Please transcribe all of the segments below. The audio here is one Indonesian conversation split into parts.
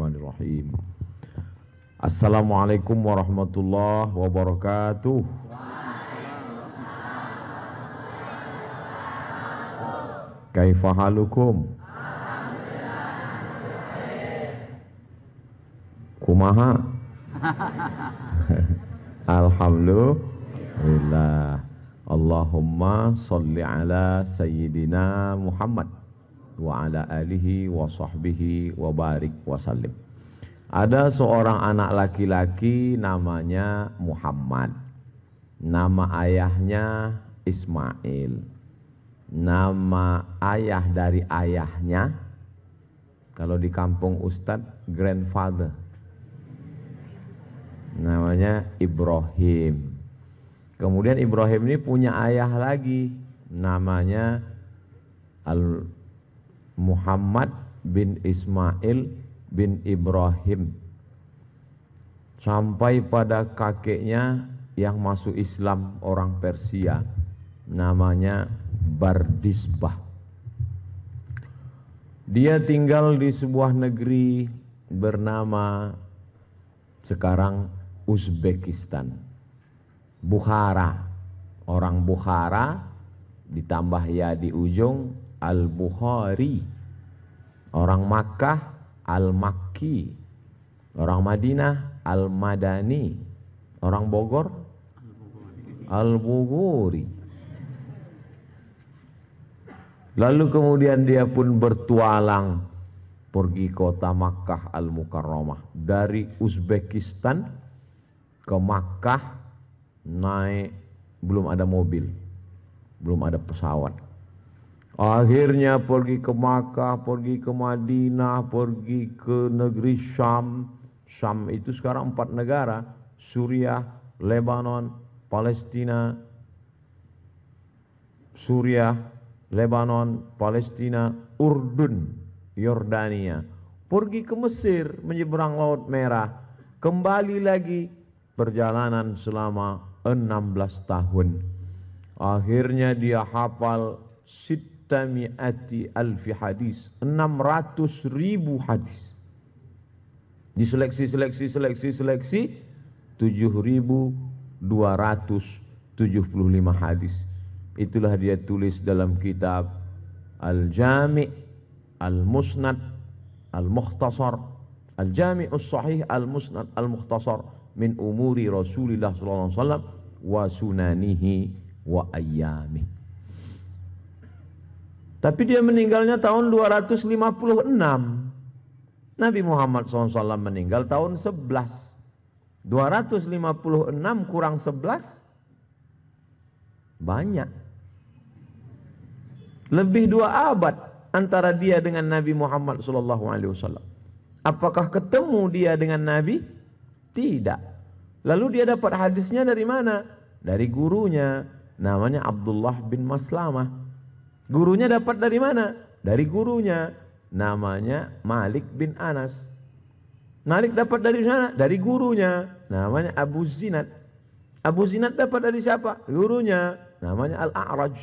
Bismillahirrahmanirrahim. Assalamualaikum warahmatullahi wabarakatuh. Kaifa halukum? Kumaha? Alhamdulillah. Allahumma sholli ala sayyidina Muhammad wa ala alihi wa sahbihi wa barik wa sallim. Ada seorang anak laki-laki namanya Muhammad. Nama ayahnya Ismail. Nama ayah dari ayahnya, kalau di kampung Ustadz, grandfather, namanya Ibrahim. Kemudian Ibrahim ini punya ayah lagi, namanya Muhammad bin Ismail bin Ibrahim. Sampai pada kakeknya yang masuk Islam, orang Persia, namanya Bardisbah. Dia tinggal di sebuah negeri bernama sekarang Uzbekistan, Bukhara. Orang Bukhara ditambah ya di ujung Al-Bukhari. Orang Makkah Al-Makki. Orang Madinah Al-Madani. Orang Bogor Al-Bughuri. Lalu kemudian dia pun bertualang pergi kota Makkah Al-Mukarramah. Dari Uzbekistan ke Makkah naik, belum ada mobil, belum ada pesawat. Akhirnya pergi ke Makkah, pergi ke Madinah, pergi ke negeri Syam. Syam itu sekarang 4 negara, Suriah, Lebanon, Palestina, Suriah, Lebanon, Palestina, Urdun, Yordania. Pergi ke Mesir, menyeberang Laut Merah. Kembali lagi, perjalanan selama 16 tahun. Akhirnya dia hafal sittami'ati alfi hadis, 600.000 hadis. Diseleksi, seleksi 7.275 hadis. Itulah dia tulis dalam kitab Al-Jami' Al-Musnad Al-Mukhtasar, Al-Jami'us Sahih Al-Musnad Al-Mukhtasar min umuri Rasulillah sallallahu alaihi wasallam wa sunanihi wa ayyamih. Tapi dia meninggalnya tahun 256. Nabi Muhammad SAW meninggal tahun 11. 256 kurang 11 banyak. Lebih 2 abad antara dia dengan Nabi Muhammad SAW. Apakah ketemu dia dengan Nabi? Tidak. Lalu dia dapat hadisnya dari mana? Dari gurunya, namanya Abdullah bin Maslamah. Gurunya dapat dari mana? Dari gurunya, namanya Malik bin Anas. Malik dapat dari mana? Dari gurunya, namanya Abu Zinad. Abu Zinad dapat dari siapa? Gurunya, namanya Al-A'raj.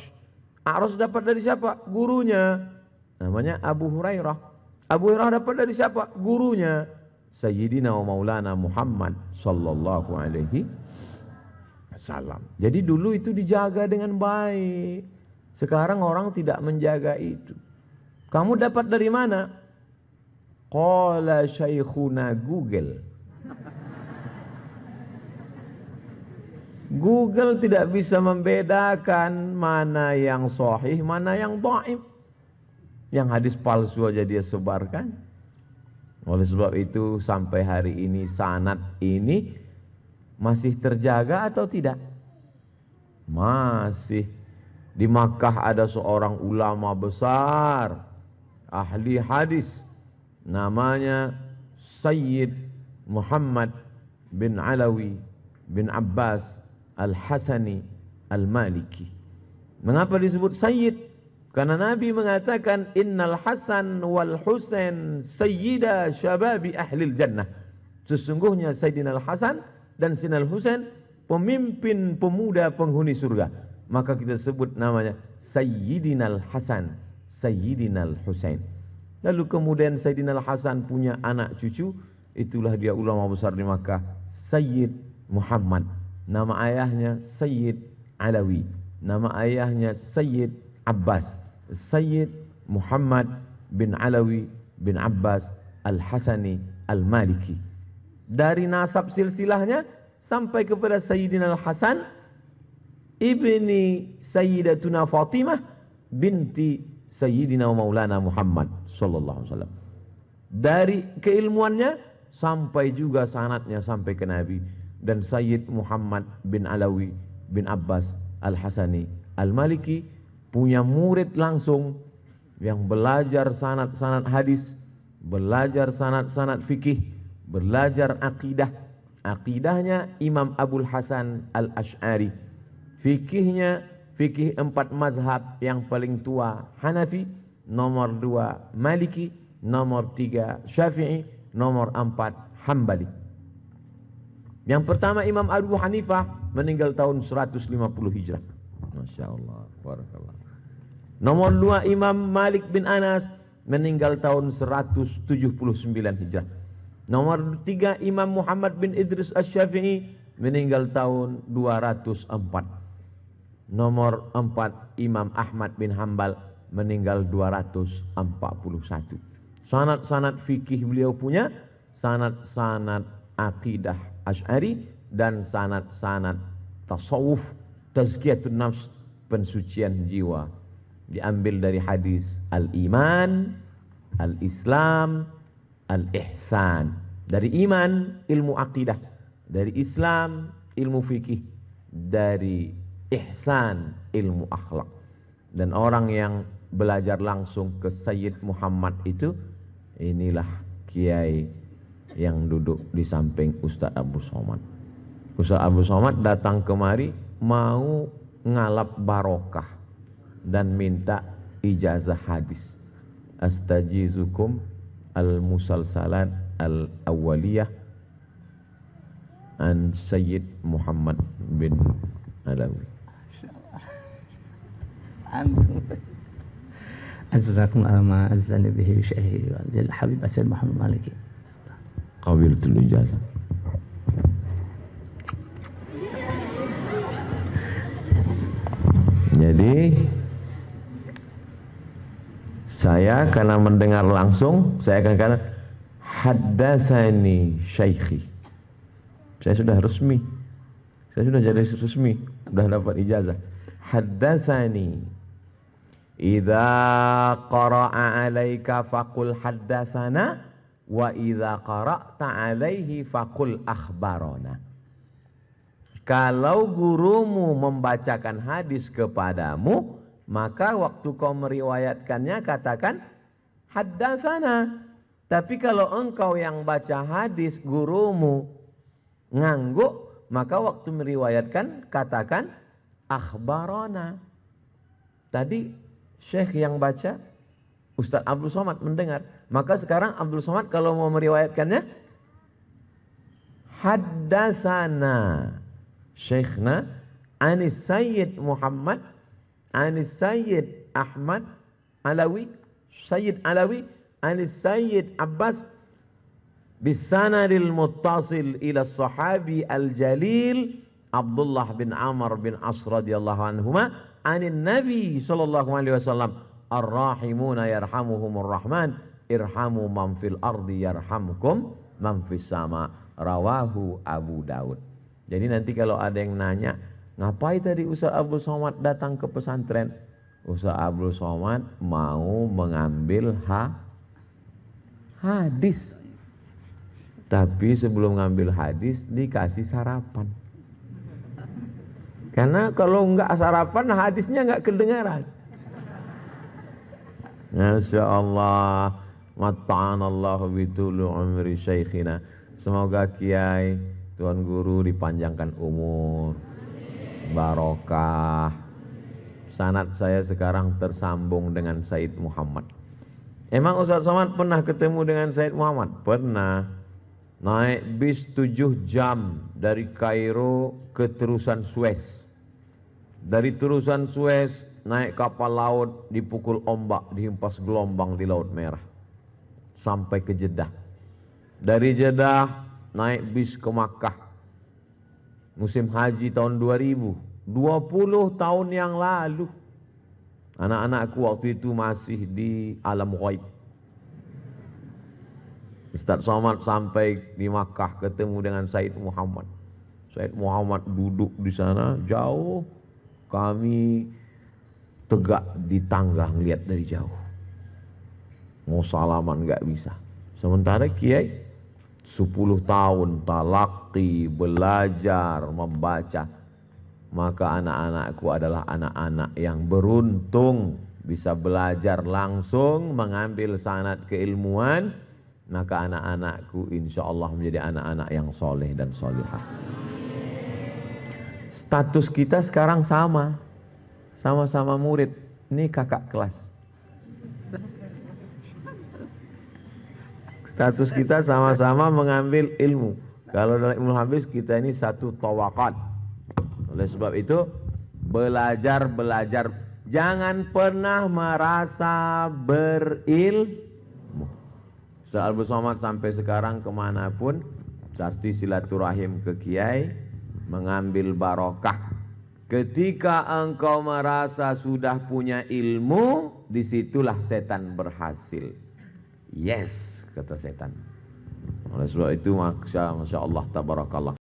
A'raj dapat dari siapa? Gurunya, namanya Abu Hurairah. Abu Hurairah dapat dari siapa? Gurunya, Sayyidina wa Maulana Muhammad sallallahu alaihi wasallam. Jadi dulu itu dijaga dengan baik. Sekarang orang tidak menjaga itu. Kamu dapat dari mana? Qala syaikhuna Google. Google tidak bisa membedakan mana yang sahih, mana yang dhaif. Yang hadis palsu aja dia sebarkan. Oleh sebab itu sampai hari ini sanad ini masih terjaga atau tidak? Masih. Di Makkah ada seorang ulama besar, ahli hadis, namanya Sayyid Muhammad bin Alawi bin Abbas Al-Hasani Al-Maliki. Mengapa disebut Sayyid? Karena Nabi mengatakan innal Hasan wal Husain sayyida syababi ahlil jannah. Sesungguhnya Sayyidina Al-Hasan dan Sayyidina Al-Husain pemimpin pemuda penghuni surga. Maka kita sebut namanya Sayyidina Al-Hasan, Sayyidina Al-Husain. Lalu kemudian Sayyidina Al-Hasan punya anak cucu, itulah dia ulama besar di Makkah, Sayyid Muhammad. Nama ayahnya Sayyid Alawi, nama ayahnya Sayyid Abbas. Sayyid Muhammad bin Alawi bin Abbas Al-Hasani Al-Maliki. Dari nasab silsilahnya sampai kepada Sayyidina Al-Hasan ibni Sayyidatuna Fatimah binti Sayyidina Maulana Muhammad sallallahu alaihi wasallam. Dari keilmuannya sampai juga sanadnya sampai ke Nabi. Dan Sayyid Muhammad bin Alawi bin Abbas Al-Hasani Al-Maliki punya murid langsung yang belajar sanad-sanad hadis, belajar sanad-sanad fikih, belajar akidah. Akidahnya Imam Abul Hasan Al-Ash'ari. Fikihnya fikih 4 mazhab, yang paling tua Hanafi, nomor 2 Maliki, nomor 3 Syafi'i, nomor 4 Hambali. Yang pertama Imam Abu Hanifah meninggal tahun 150 Hijrah. Masya Allah, barakallah. Nomor 2 Imam Malik bin Anas meninggal tahun 179 Hijrah. Nomor 3 Imam Muhammad bin Idris Asy-Syafi'i meninggal tahun 204. Nomor 4 Imam Ahmad bin Hambal meninggal 241. Sanad-sanad fikih beliau punya, sanad-sanad akidah Asy'ari, dan sanad-sanad tasawuf, tazkiyatun nafs, pensucian jiwa, diambil dari hadis al-iman, al-islam, al-ihsan. Dari iman ilmu akidah, dari Islam ilmu fikih, dari ihsan ilmu akhlak. Dan orang yang belajar langsung ke Sayyid Muhammad itu, inilah kiai yang duduk di samping Ustaz Abu Somad. Ustaz Abu Somad datang kemari mau ngalap barokah dan minta ijazah hadis. Astajizukum al-musalsalat al-awwaliyah an Sayyid Muhammad bin Alawi. Azzakum alama azzani bihi syaihi wal habib Sayyid Muhammad Maliki. Qabiltul ijazah. Jadi saya karena mendengar langsung, saya akan katakan haddatsani syaikhi. Saya sudah resmi. Saya sudah jadi resmi, sudah dapat ijazah. Haddatsani. Idza qara'a 'alaika faqul haddatsana wa idza qara'ta 'alaihi faqul akhbarana. Kalau gurumu membacakan hadis kepadamu, maka waktu kau meriwayatkannya katakan haddatsana. Tapi kalau engkau yang baca hadis gurumu ngangguk, maka waktu meriwayatkan katakan akhbarana. Tadi syekh yang baca, Ustaz Abdul Somad mendengar. Maka sekarang Abdul Somad kalau mau meriwayatkannya haddatsana syekhna anis Sayyid Muhammad anis Sayyid Ahmad Alawi, Sayyid Alawi anis Sayyid Abbas bisanadil muttasil ila sahabi al-jalil Abdullah bin Amr bin As radhiyallahu anhuma anin Nabi sallallahu alaihi wasallam ar-rahimuna yarhamuhumur rahman irhamu man fil ardi yarhamkum man fis sama. Rawahu Abu Daud. Jadi nanti kalau ada yang nanya, ngapain tadi Ustaz Abdul Somad datang ke pesantren? Ustaz Abdul Somad mau mengambil hadis. Tapi sebelum ngambil hadis dikasih sarapan. Karena kalau enggak sarapan hadisnya enggak kedengaran. Masya Allah, mata'anallahu bitulu umri syekhina. Semoga kiai, Tuan Guru dipanjangkan umur, barokah. Sanad saya sekarang tersambung dengan Said Muhammad. Emang Ustaz Somad pernah ketemu dengan Said Muhammad? Pernah. Naik bis 7 jam dari Kairo ke terusan Suez. Dari terusan Suez naik kapal laut, dipukul ombak, dihempas gelombang di Laut Merah. sampai ke Jeddah. Dari Jeddah naik bis ke Makkah. Musim haji tahun 2000, 20 tahun yang lalu. Anak-anakku waktu itu masih di alam ghaib. Ustaz Somad sampai di Makkah ketemu dengan Said Muhammad. Said Muhammad duduk di sana jauh, kami tegak di tangga ngeliat dari jauh. Mau salaman nggak bisa. Sementara Kiai 10 tahun talaqi, belajar, membaca. Maka anak-anakku adalah anak-anak yang beruntung bisa belajar langsung, mengambil sanad keilmuan. Maka anak-anakku insya Allah menjadi anak-anak yang soleh dan solihah. Status kita sekarang sama-sama murid. Ini kakak kelas. Status kita sama-sama mengambil ilmu. Kalau dalam ilmu hadis kita ini satu tawakat. Oleh sebab itu belajar. Jangan pernah merasa berilmu. Soal Somad sampai sekarang kemanapun, pasti silaturahim ke kiai, mengambil barokah. Ketika engkau merasa sudah punya ilmu, disitulah setan berhasil. Yes, kata setan. Oleh sebab itu Masya Allah, tabarakallah.